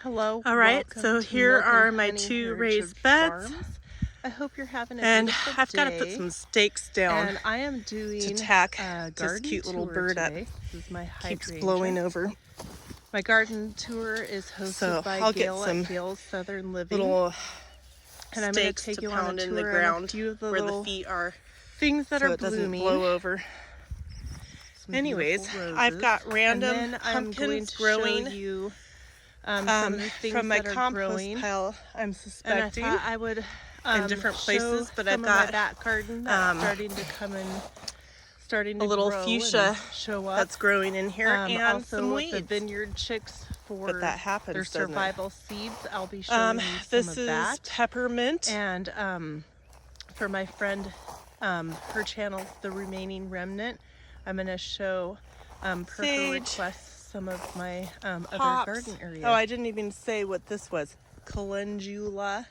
Hello. All right, welcome so to here Milk and are my Honey 2 Heritage raised beds, Farms. I hope you're having a and beautiful I've got to day. put some stakes down And I am doing to tack a this garden cute little tour bird today. up. This is my Keeps hydrangea. blowing over. My garden tour is hosted So by I'll get Gail some at Gail's Southern Living. little And I'm going to stakes take to you on a pound in the tour on a ground few of the where the little feet are, things that so are it doesn't blooming. blow over. Some Anyways, beautiful I've roses. got random and then I'm going pumpkins to growing show you some of the things from my that are compost growing. pile. I'm And I suspecting thought I would in different places, show but some I've of got my back garden that's starting to come in, starting to a little grow fuchsia and show up. that's growing in here, and also some with the weeds. vineyard chicks for But that happens, their doesn't it? survival seeds. I'll be showing you some This of is that. peppermint. And for my friend, her channel, The Remaining Remnant, I'm going to show, per her Sage. request, some of my other Hops. garden areas. Oh, I didn't even say what this was. Calendula.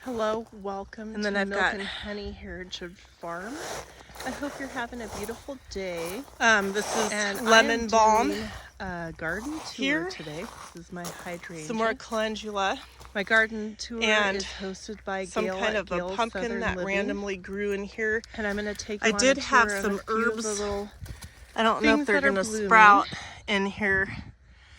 Hello, welcome And then to I've Milk got- and Honey Heritage Farms. I hope you're having a beautiful day. This is And lemon balm. I am doing a garden tour Here. today. This is my hydrangea. Some more calendula. My garden tour and is hosted by Some Gail kind at of a Gail's pumpkin Southern that Living. randomly grew in here. And I'm going to take I you on did a have tour of some a few of herbs. the little I don't know if things they're that are going to blooming. sprout in here.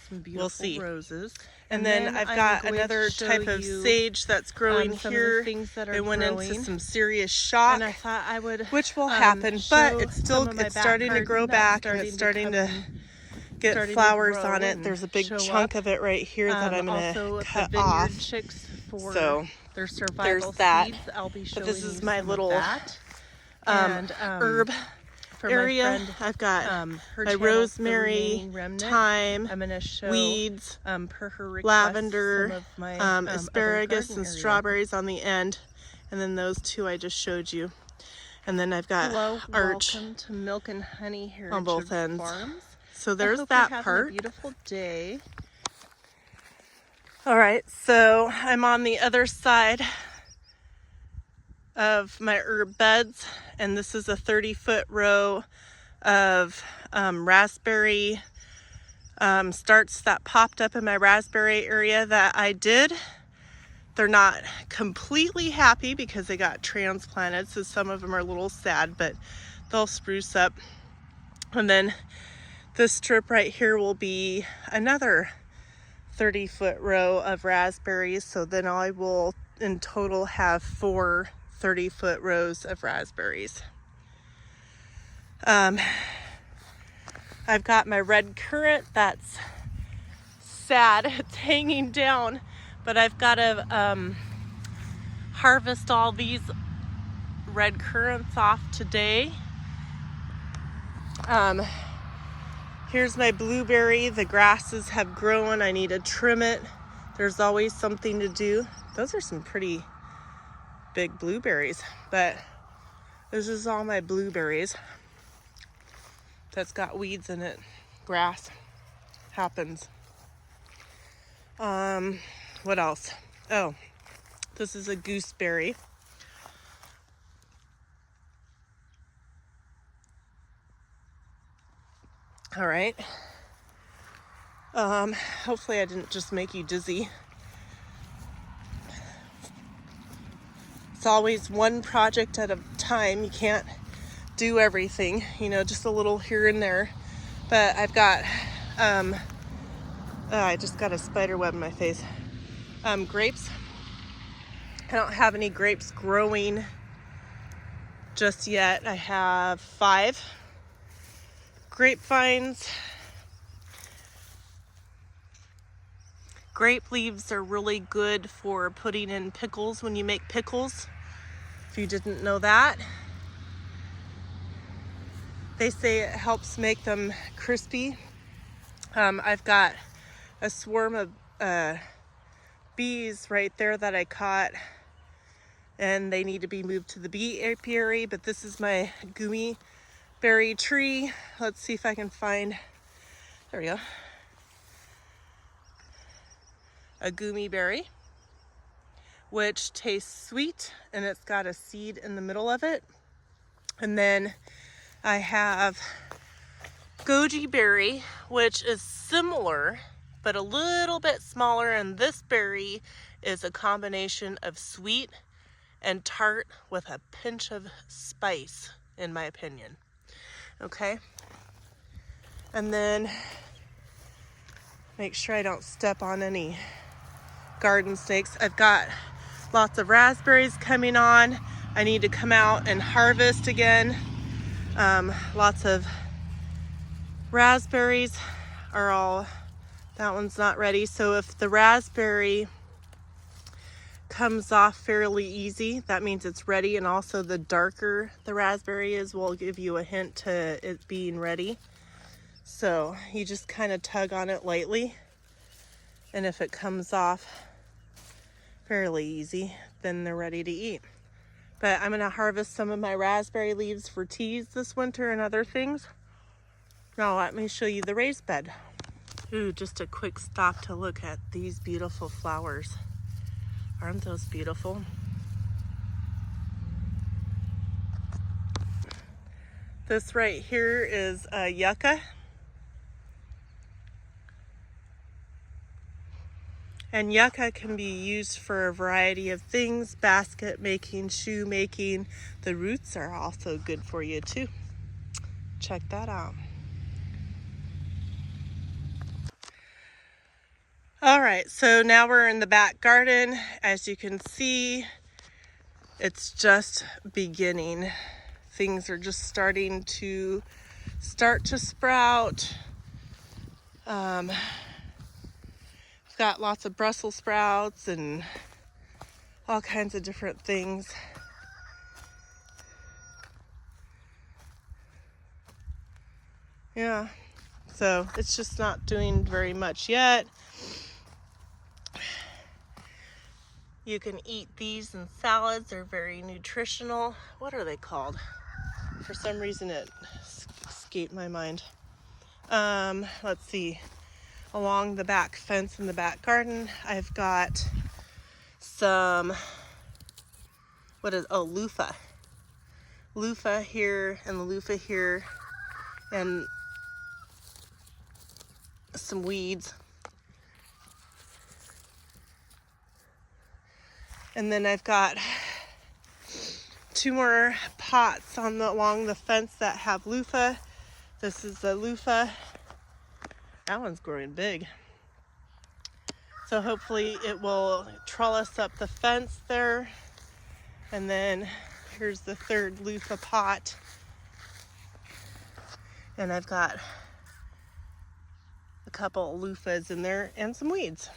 Some beautiful see. roses. And then I've got I'm going another to show type of you, sage that's growing some here. of the things that are It went growing. into some serious shock, And I thought I would, which will happen, but show it's some still of my it's back starting to garden grow that's back, and it's starting come to in, get starting to flowers grow on it. and There's a big show chunk up. of it right here that I'm going Also to cut the vineyard off. chicks for So their survival there's that. seeds. I'll be showing But this is you my some little of that. And herb for area. my friend, I've got her my channel, The rosemary, Remaining Remnant. thyme, I'm going to show weeds, per her request, lavender, some of my asparagus, other and garden area. strawberries on the end, and then those 2 I just showed you. And then I've got Hello, arch welcome to Milk and Honey Heritage on both ends. Farms. So I there's hope that you're having part. a beautiful day. All right, so I'm on the other side of my herb beds, and this is a 30-foot row of raspberry starts that popped up in my raspberry area that I did. They're not completely happy because they got transplanted, so some of them are a little sad, but they'll spruce up. And then this strip right here will be another 30-foot row of raspberries, so then I will in total have 4 30-foot rows of raspberries. I've got my red currant that's sad, it's hanging down, but I've got to harvest all these red currants off today. Here's my blueberry. The grasses have grown. I need to trim it. There's always something to do. Those are some pretty big blueberries, but this is all my blueberries that's got weeds in it. Grass happens. What else? Oh, this is a gooseberry. All right. Hopefully I didn't just make you dizzy. It's always one project at a time. You can't do everything, you know, just a little here and there. But I've got, I just got a spider web in my face. Grapes. I don't have any grapes growing just yet. I have 5 grapevines. Grape leaves are really good for putting in pickles when you make pickles, if you didn't know that. They say it helps make them crispy. I've got a swarm of bees right there that I caught, and they need to be moved to the bee apiary, but this is my gummy berry tree. Let's see if I can find, there we go, a gummy berry, which tastes sweet, and it's got a seed in the middle of it. And then I have goji berry, which is similar but a little bit smaller, and this berry is a combination of sweet and tart with a pinch of spice, in my opinion. Okay, and then make sure I don't step on any garden snakes. I've got lots of raspberries coming on. I need to come out and harvest again. Lots of raspberries are all, that one's not ready. So if the raspberry comes off fairly easy, that means it's ready. And also the darker the raspberry is will give you a hint to it being ready. So you just kind of tug on it lightly, and if it comes off fairly easy, then they're ready to eat. But I'm gonna harvest some of my raspberry leaves for teas this winter and other things. Now let me show you the raised bed. Ooh, just a quick stop to look at these beautiful flowers. Aren't those beautiful? This right here is a yucca. And yucca can be used for a variety of things, basket making, shoe making. The roots are also good for you too. Check that out. All right, so now we're in the back garden. As you can see, it's just beginning. Things are just starting to sprout. I've got lots of Brussels sprouts and all kinds of different things. Yeah, so it's just not doing very much yet. You can eat these in salads. They're very nutritional. What are they called? For some reason it escaped my mind. Let's see. Along the back fence in the back garden, I've got some, loofah. Loofah here and the loofah here, and some weeds. And then I've got 2 more pots along the fence that have loofah. This is the loofah. That one's growing big. So hopefully it will trellis up the fence there. And then here's the 3rd loofah pot. And I've got a couple loofahs in there and some weeds.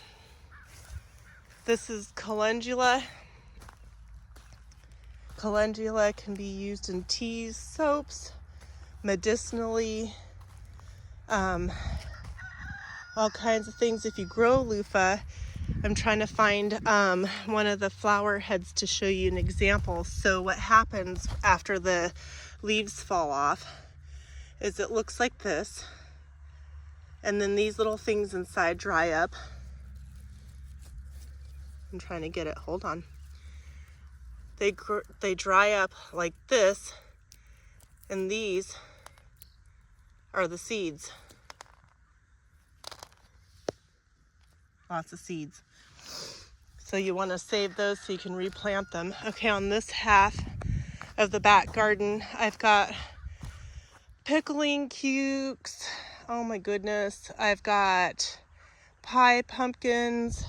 This is calendula. Calendula can be used in teas, soaps, medicinally, all kinds of things. If you grow loofah, I'm trying to find one of the flower heads to show you an example. So what happens after the leaves fall off is it looks like this, and then these little things inside dry up. I'm trying to get it, hold on. They dry up like this, and these are the seeds. Lots of seeds. So you want to save those so you can replant them. Okay, on this half of the back garden, I've got pickling cukes. Oh my goodness. I've got pie pumpkins,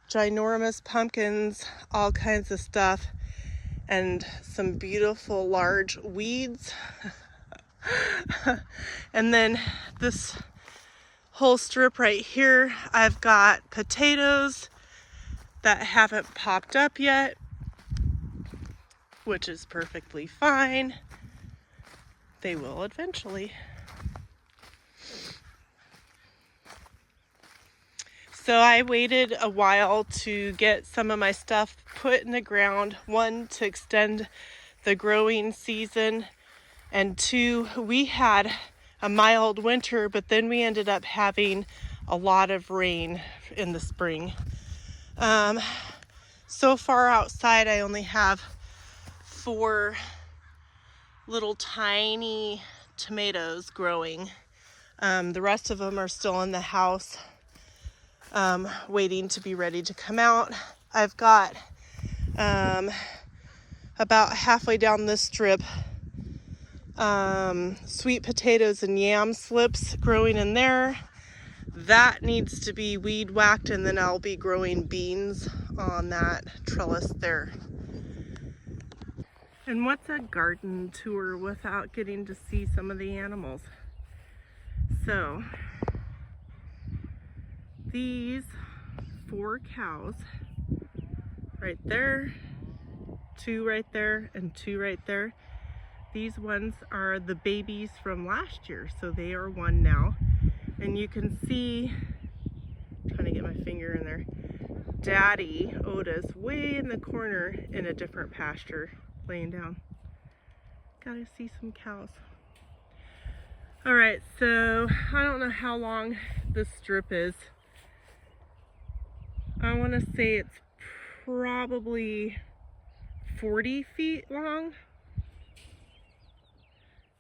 ginormous pumpkins, all kinds of stuff, and some beautiful large weeds. And then this whole strip right here, I've got potatoes that haven't popped up yet, which is perfectly fine. They will eventually. So I waited a while to get some of my stuff put in the ground. 1, to extend the growing season, and 2, we had a mild winter, but then we ended up having a lot of rain in the spring. So far outside, I only have 4 little tiny tomatoes growing. The rest of them are still in the house. waiting to be ready to come out. I've got about halfway down this strip sweet potatoes and yam slips growing in there. That needs to be weed whacked, and then I'll be growing beans on that trellis there. And what's a garden tour without getting to see some of the animals? So these 4 cows right there, 2 right there, and 2 right there. These ones are the babies from last year, so they are 1 now. And you can see, I'm trying to get my finger in there, Daddy Otis way in the corner in a different pasture laying down. Gotta see some cows. All right, so I don't know how long this strip is. I want to say it's probably 40 feet long.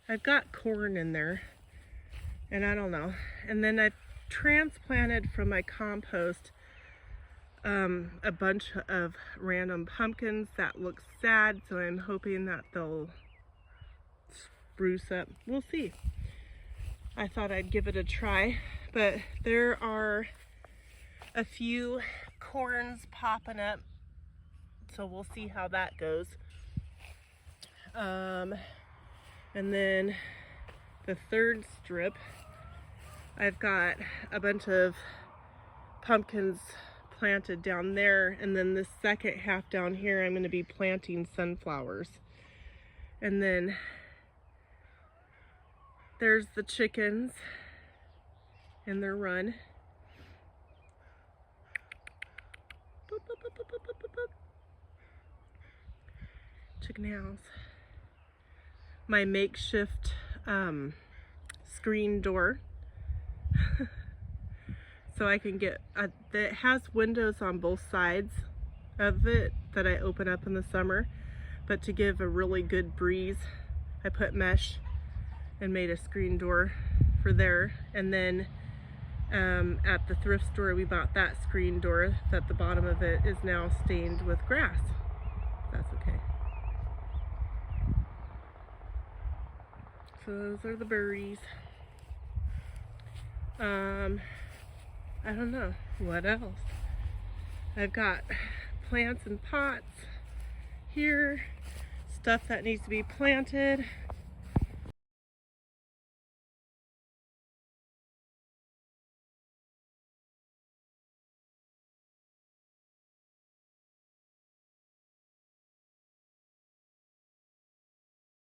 I've got corn in there, and I don't know. And then I've transplanted from my compost a bunch of random pumpkins that look sad, so I'm hoping that they'll spruce up. We'll see. I thought I'd give it a try, but there are a few corns popping up, so we'll see how that goes. And then the third strip, I've got a bunch of pumpkins planted down there, and then the second half down here I'm going to be planting sunflowers. And then there's the chickens in their run. Boop, boop, boop, boop, boop, boop, boop. Chicken house. My makeshift screen door. So I can get, it has windows on both sides of it that I open up in the summer, but to give a really good breeze, I put mesh and made a screen door for there. And then at the thrift store we bought that screen door that the bottom of it is now stained with grass. That's okay. So those are the berries. I don't know what else. I've got plants and pots here, stuff that needs to be planted.